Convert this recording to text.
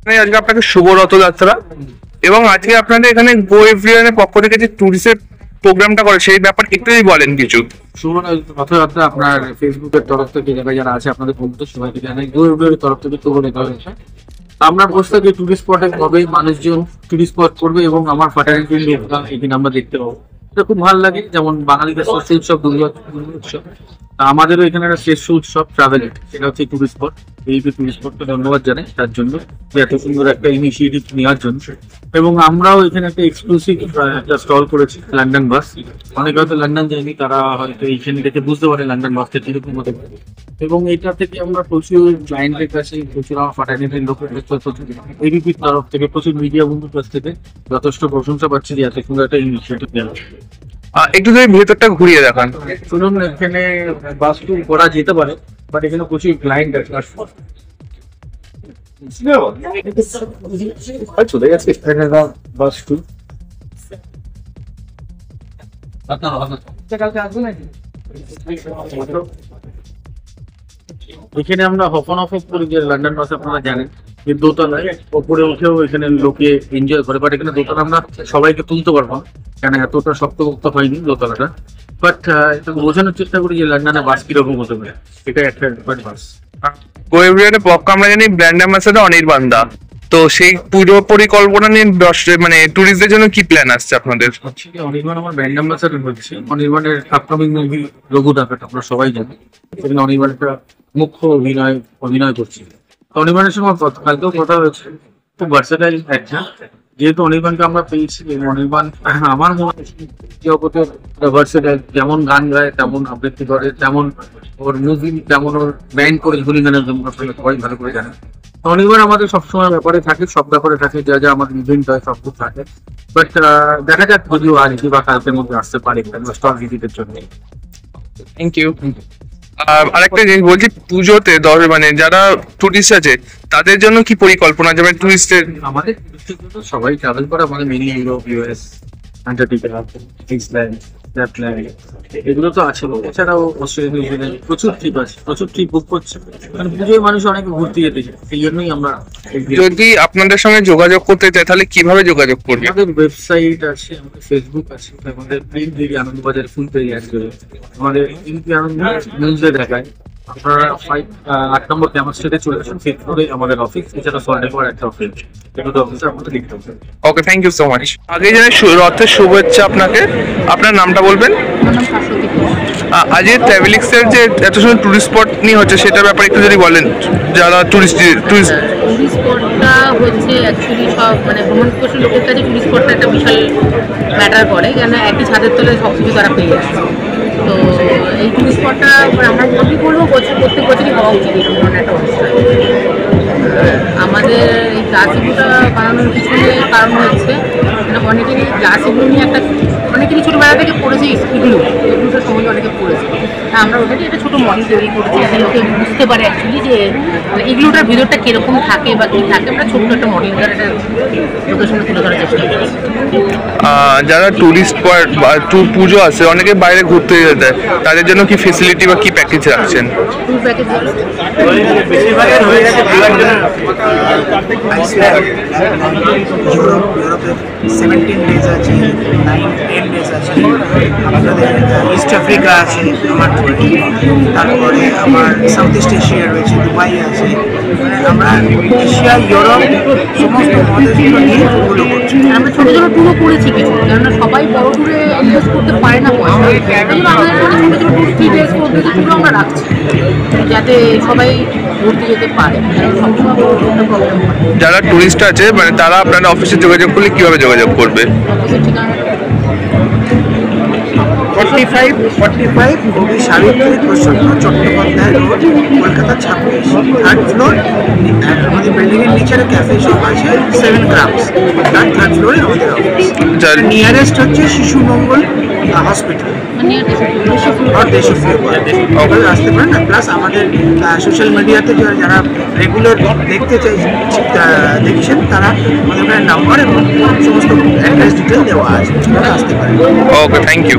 আজকে আপনাকে শুভ রথযাত্রা, এবং আজকে আপনাদের এখানে গো এভরিওয়ানের পক্ষ থেকে যে ট্যুরিস্টের প্রোগ্রামটা করে সেই ব্যাপার একটু যদি বলেন কিছু। শুভ রথযাত্রা আপনার ফেসবুকের তরফ থেকে যারা আছে আপনাদের বন্ধু সবাইকে জানাই, গো এভরিওয়ানের তরফ থেকে শুভ রথযাত্রা। আমরা বসে থাকি টুরিস্ট স্পটে হবে, মানুষজন টুরিস্ট স্পট করবে এবং আমার ফাটারিটি এখানে আমরা দেখতে পাবো। এটা খুব ভালো লাগে, যেমন বাঙালিদের শ্রেষ্ঠ উৎসব দুর্গোৎসব, আমাদেরও এখানে একটা শ্রেষ্ঠ উৎসব ট্রাভেল, সেটা হচ্ছে টুরিস্ট স্পট। এই টুরিস্ট স্পটকে ধন্যবাদ জানাই তার জন্য, যে এত সুন্দর একটা ইনিশিয়েটিভ নেওয়ার জন্য। এবং আমরাও এখানে একটা এক্সক্লুসিভ একটা স্টল করেছি, লন্ডন বাস। অনেকে হয়তো লন্ডন যায়নি, তারা হয়তো এইখানে দেখে বুঝতে পারে লন্ডন বাসটা কিরকম হতে পারে। এবং এটা থেকে আমরা প্রচুর ক্লায়েন্টের কাছে, প্রচুর আমার ফাটার্নিটির লোকের এবিপির তরফ থেকে, প্রচুর মিডিয়া বন্ধুর কাছ থেকে যথেষ্ট প্রশংসা পাচ্ছি যে এত সুন্দর একটা ইনিশিয়েটিভ নেওয়া। একটু যদি ভেতরটা ঘুরিয়ে দেখান। শুনুন, এখানে বাস ট্যুর করা যেতে পারে, বাট এখানে প্রচুর ক্লায়েন্ট আছে। চলে যাচ্ছে বাস ট্যুর। এখানে আমরা হফন অফ করি যে লন্ডন বাস আপনারা জানেন যে দোতলায় ওপরে উঠেও এখানে লোকে এনজয় করে, বাট এখানে দোতলা আমরা সবাইকে তুলতে পারবো না, কেন এতটা শক্তপোক্ত হয়নি দোতলাটা। বাট এটা বোঝানোর চেষ্টা করি যে লন্ডনে বাস কিরকম হতে পারে, এটা একটা বাস। গো এভরিওয়ানের পক্ষ আমরা জানি ব্র্যান্ড অ্যাম্বাসেডর অনির্বাণ দা, তো সেই পুরো পরিকল্পনা নিয়ে মানে ট্যুরিস্টদের জন্য কি প্ল্যান আসছে আপনাদের? অনির্বাণ আমার ব্র্যান্ড অ্যাম্বাসেডর হচ্ছে। অনির্বাণের আপকামিং মুভি রঘু ডাকাত আমরা সবাই জানি, সেখানে অনির্বাণ একটা মুখ্য অভিনয় করছে। অনির্বাণের সঙ্গে কালকেও কথা হয়েছে, খুব ভার্সেটাইল একটা। যেহেতু অনির্বাণকে আমরা পেয়েছি, অনির্বাণ আমার মনে হয় জগতের ভার্সেটাইল, যেমন গান গায় তেমন আবৃত্তি করে, তেমন ওর মিউজিক, তেমন ওর ব্যান্ড করে ঝুলি গানের জন্য সবাই ভালো করে জানে। অনির্বাণ আমাদের সবসময় ব্যাপারে থাকে, সব ব্যাপারে থাকে, যা যা আমাদের ইভেন্ট হয় সব কিছু থাকে। বাট দেখা যাক যদিও আজকে বা কালকের মধ্যে আসতে পারে স্টল ভিজিটের জন্য। Thank you. আরেকটা জিনিস বলছি, পুজোতে মানে যারা টুরিস্ট আছে তাদের জন্য কি পরিকল্পনা যাবে টুরিস্টের? আমাদের সবাই ট্রাভেল করে, আমাদের mainly Europe, US, Antarctica, Iceland, Japan, এগুলো তো আছে। এছাড়াও অস্ট্রেলিয়া, নিউজিল্যান্ড প্রচুর ট্রিপ আছে, প্রচুর ট্রিপ বুক করছে, কারণ পুজোয় মানুষ অনেকে ঘুরতে যেতে চায়, সেই জন্যই আমরা। যদি আপনাদের সঙ্গে যোগাযোগ করতে চাই তাহলে কিভাবে যোগাযোগ করবে? আমাদের ওয়েবসাইট আছে, আমাদের ফেসবুক আছে, আমাদের প্রিন্ট দিদি আনন্দবাজার ফুল পেজ আছে, আমাদের আনন্দ নিউজে দেখায়। আপনারা 8 নম্বর ক্যাম্পাস স্ট্রিটে চলে আসুন, ফিফথ ফ্লোরে আমাদের অফিস। এছাড়া সল্টের একটা অফিস, দুটো অফিসে আপনাদের লিখতে হবে। ওকে, থ্যাংক ইউ সো মাচ। আগে জানাই রথের শুভেচ্ছা আপনাকে। আপনার নামটা বলবেন? আজকে ট্রাভেলিক্সের যে এত সুন্দর টুরিস্ট স্পট নিয়ে হচ্ছে সেটার ব্যাপারে একটু যদি বলেন, যারা টুরিস্ট স্পটটা হচ্ছে অ্যাকচুয়ালি সব মানে ভ্রমণ পিপাসু লোকের কাছে টুরিস্ট স্পটটা একটা বিশাল ম্যাটার করে, কেন একই ছাদের তলে সব কিছু তারা পেয়ে যাচ্ছে। তো এই টুরিস্ট স্পটটা আমরা মনে করবো প্রত্যেক বছরই হওয়া উচিত এরকম ধরনের একটা অনুষ্ঠান। আমাদের এই গ্লাস ইগুলোটা বানানোর পিছনে কারণ হচ্ছে অনেকেরই গ্লাস ইগুলো নিয়ে একটা অনেকেরই ছোটোবেলা থেকে পড়েছে, এগুলোটা সম্বন্ধে অনেকে পড়েছে। আমরা ওটাকে একটা ছোটো মডেল তৈরি করেছি যাতে লোকে বুঝতে পারে অ্যাকচুয়ালি যে এগুলোটার ভিতরটা কীরকম থাকে বা কী থাকে। আমরা ছোট্ট একটা মডেল দ্বারা একটা লোকের সামনে তুলে ধরার চেষ্টা করেছি। যারা টুরিস্ট স্পট বা পুজো আছে, অনেকে বাইরে ঘুরতে যেতে, তাদের জন্য কি ফেসিলিটি বা কি প্যাকেজ রাখছেন? ট্যুর প্যাকেজ ইউরোপের 17 ডেজ আছে, 9-10 ডেজ আছে। আমাদের ইস্ট আফ্রিকা আছে আমার, তারপরে আমার সাউথ ইস্ট এশিয়া রয়েছে, দুবাই আছে। মানে আমরা এশিয়া, ইউরোপ সমস্ত মহাদেশগুলো নিয়ে ট্যুরগুলো করছি। আমরা ছোটো ছোটো ট্যুরও করেছি কিছু, কেননা সবাই বড় ট্যুরে ইনভেস্ট করতে পারে না পয়সা। এই জন্য আমাদের ছোটো ছোটো ট্যুর 3 ডেজ 4 ডেজ ট্যুরও আমরা রাখছি, যাতে সবাই ঘুরতে যেতে পারে। সবসময় বড় ট্যুরটা প্রবলেম হয়। যারা টুরিস্ট আছে মানে তারা আপনারা অফিসে যোগাযোগ করলে কিভাবে যোগাযোগ করবে? অফিসের ঠিকানা 45 কবি সাবিত্রী প্রসন্ন Chattopadhyay road, Kolkata 26, 3rd floor. আমাদের বিল্ডিংয়ের নিচে ক্যাফে শপ আছে 7 গ্রামস, তার 3rd ফ্লোরে আমাদের অফিস। নিয়ারেস্ট হচ্ছে শিশু মঙ্গল হসপিটাল আর দেশপ্রিয় আসতে পারেন। প্লাস আমাদের সোশ্যাল মিডিয়াতে যারা রেগুলার দেখতে দেখছেন তারা আমাদের নাম্বার এবং সমস্ত অ্যাড্রেস ডিটেল দেওয়া আছে, আসতে পারেন। ওকে, থ্যাংক ইউ।